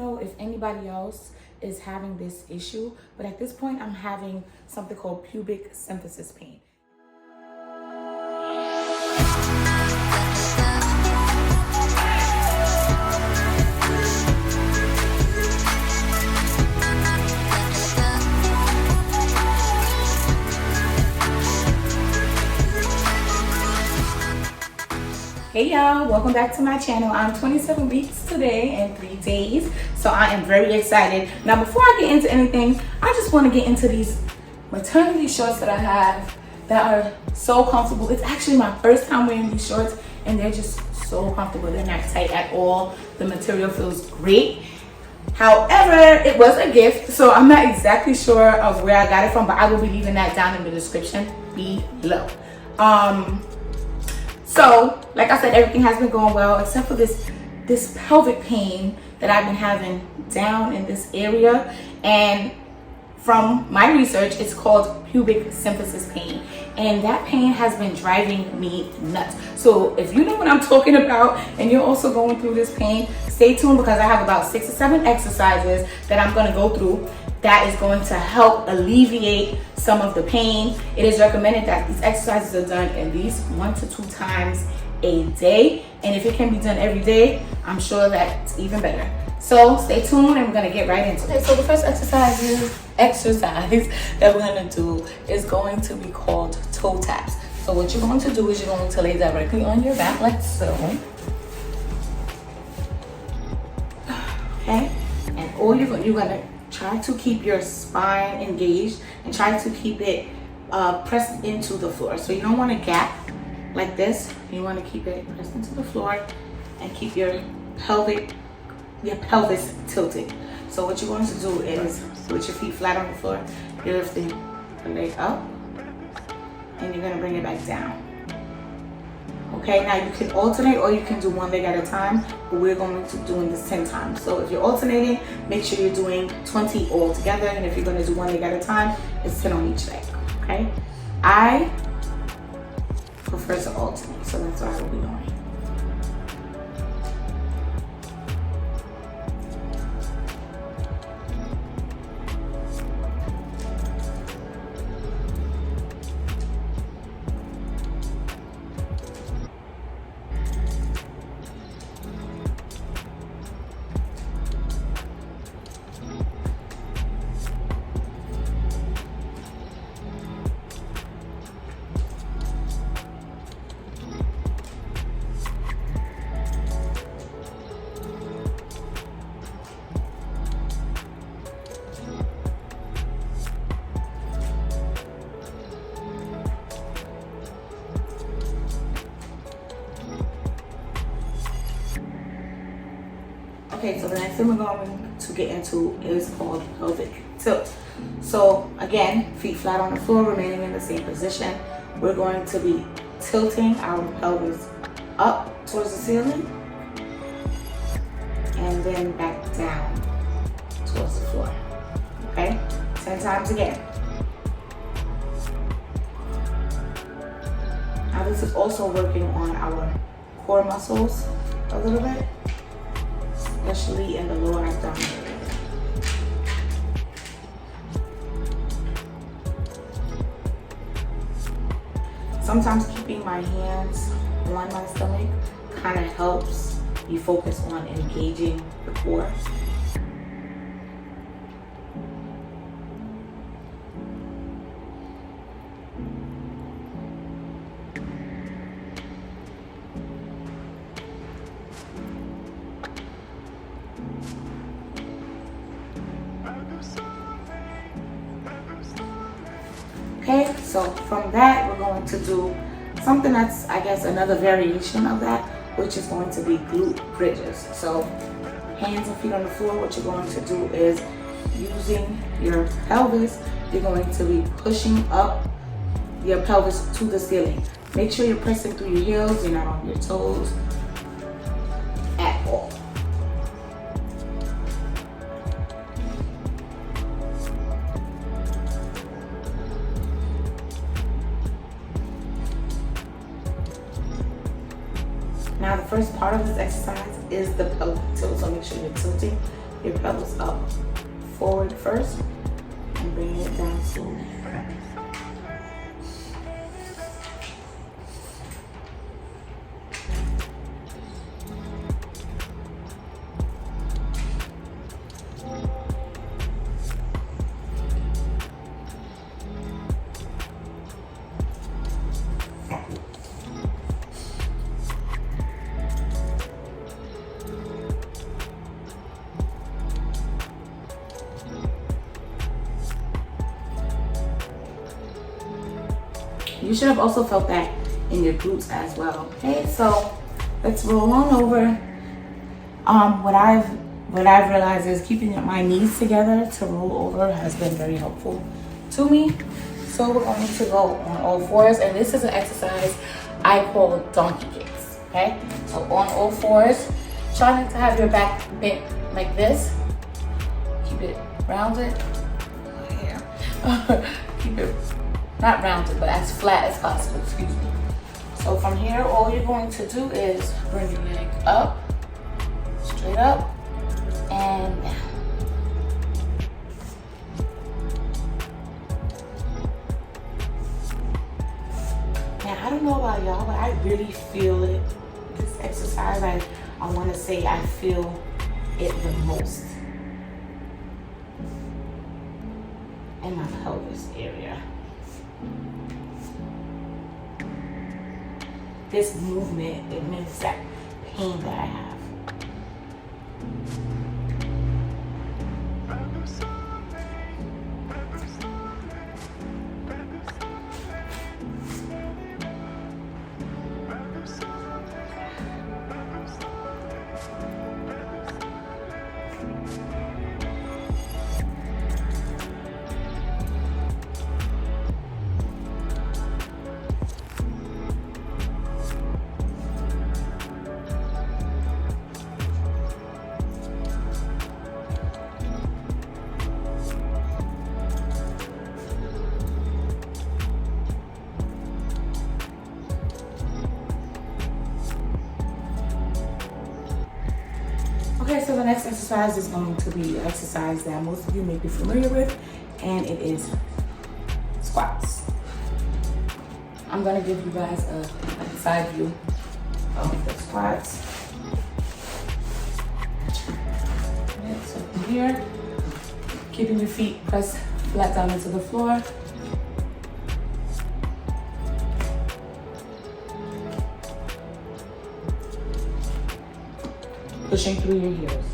know if anybody else is having this issue, but at this point I'm having something called pubic symphysis pain. Hey y'all, welcome back to my channel. I'm 27 weeks today and 3 days, so I am very excited. Now before I get into anything, I just want to get into these maternity shorts that I have that are so comfortable. It's actually my first time wearing these shorts and they're just so comfortable. They're not tight at all. The material feels great. However, it was a gift, so I'm not exactly sure of where I got it from, but I will be leaving that down in the description below. So, like I said, everything has been going well except for this pelvic pain that I've been having down in this area. And from my research, it's called pubic symphysis pain. And that pain has been driving me nuts. So if you know what I'm talking about and you're also going through this pain, stay tuned because I have about 6 or 7 exercises that I'm going to go through that is going to help alleviate some of the pain. It is recommended that these exercises are done at least 1 to 2 times a day. And if it can be done every day, I'm sure that's even better. So stay tuned and we're gonna get right into it. Okay, so the first exercise that we're gonna do is going to be called toe taps. So what you're going to do is you're going to lay directly on your back like so. Okay, and all you're gonna try to keep your spine engaged and try to keep it pressed into the floor. So you don't want to gap like this. You want to keep it pressed into the floor and keep your pelvis tilted. So what you're going to do is with your feet flat on the floor, you're lifting the leg up and you're going to bring it back down. Okay, now you can alternate or you can do one leg at a time, but we're going to be doing this 10 times. So if you're alternating, make sure you're doing 20 all together. And if you're going to do one leg at a time, it's 10 on each leg. Okay, I prefer to alternate, so that's what I will be doing. Okay, so the next thing we're going to get into is called pelvic tilt. So again, feet flat on the floor, remaining in the same position. We're going to be tilting our pelvis up towards the ceiling and then back down towards the floor. Okay, 10 times again. Now this is also working on our core muscles a little bit, especially in the lower abdomen. Sometimes keeping my hands on my stomach kind of helps you focus on engaging the core. Okay, so from that, we're going to do something that's, I guess, another variation of that, which is going to be glute bridges. So hands and feet on the floor, what you're going to do is using your pelvis, you're going to be pushing up your pelvis to the ceiling. Make sure you're pressing through your heels, you're not on your toes at all. Now the first part of this exercise is the pelvic tilt, so make sure you're tilting your pelvis up forward first and bring it down slowly. You should have also felt that in your glutes as well. Okay, so let's roll on over. What I've realized is keeping my knees together to roll over has been very helpful to me. So we're going to go on all fours, and this is an exercise I call donkey kicks. Okay, so on all fours, trying to have your back bent like this. Keep it rounded. Keep it not rounded, but as flat as possible, excuse me. So from here, all you're going to do is bring your leg up, straight up, and down. Now, I don't know about y'all, but I really feel it. This exercise, I want to say I feel it the most in my pelvis area. This movement, it mimics that pain that I have. Okay, so the next exercise is going to be an exercise that most of you may be familiar with, and it is squats. I'm going to give you guys a side view of the squats. Okay, so from here, keeping your feet pressed flat down into the floor. Pushing through your heels.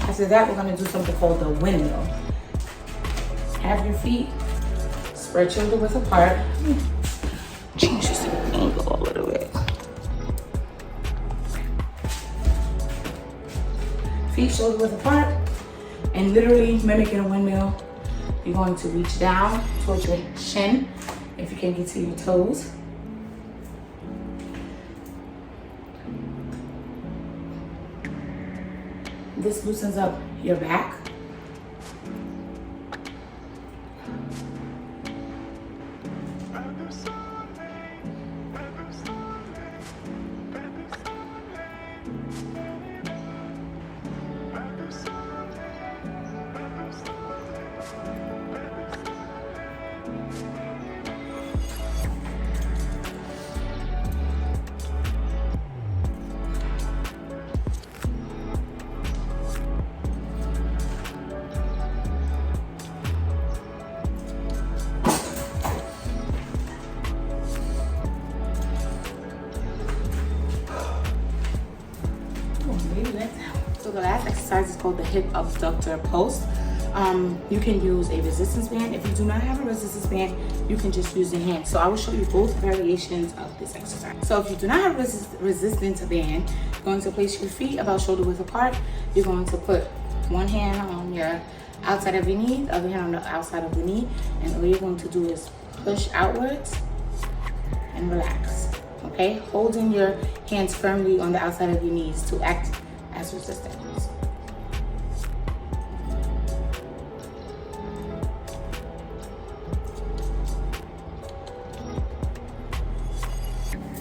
After that, we're going to do something called the windmill. Have your feet spread shoulder width apart. Change this angle a little bit. Feet shoulder width apart, and literally mimicking a windmill. You're going to reach down towards your shin if you can get to your toes. This loosens up your back. So the last exercise is called the hip abductor post. You can use a resistance band. If you do not have a resistance band, you can just use your hand. So I will show you both variations of this exercise. So if you do not have a resistance band, you're going to place your feet about shoulder width apart. You're going to put one hand on your outside of your knee, the other hand on the outside of the knee, and all you're going to do is push outwards and relax. Okay, holding your hands firmly on the outside of your knees to act as resistance.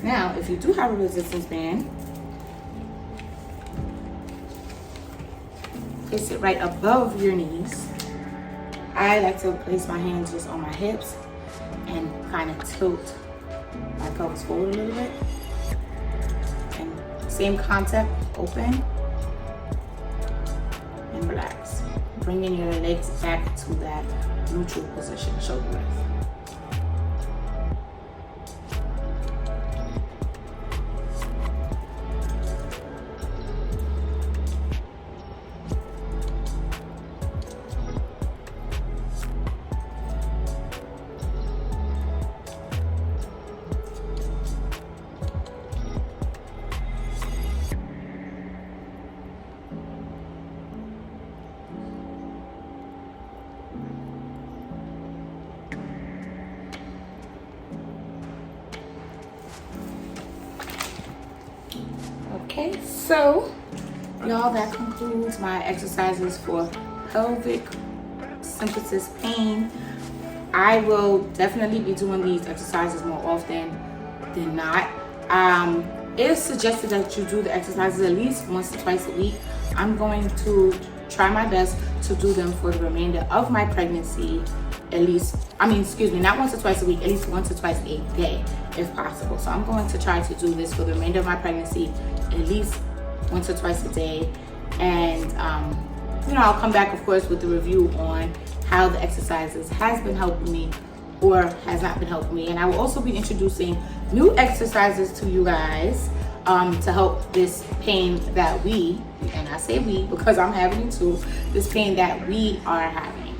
Now, if you do have a resistance band, place it right above your knees. I like to place my hands just on my hips and kind of tilt my pelvis forward a little bit. And same concept, open and relax. Bringing your legs back to that neutral position, shoulder width. Okay, so y'all, that concludes my exercises for pelvic symphysis pain. I will definitely be doing these exercises more often than not. It is suggested that you do the exercises at least once or twice a week. I'm going to try my best to do them for the remainder of my pregnancy, not once or twice a week, at least once or twice a day if possible. So I'm going to try to do this for the remainder of my pregnancy at least once or twice a day. And I'll come back, of course, with the review on how the exercises has been helping me or has not been helping me. And I will also be introducing new exercises to you guys to help this pain that we, and I say we because I'm having it too, this pain that we are having.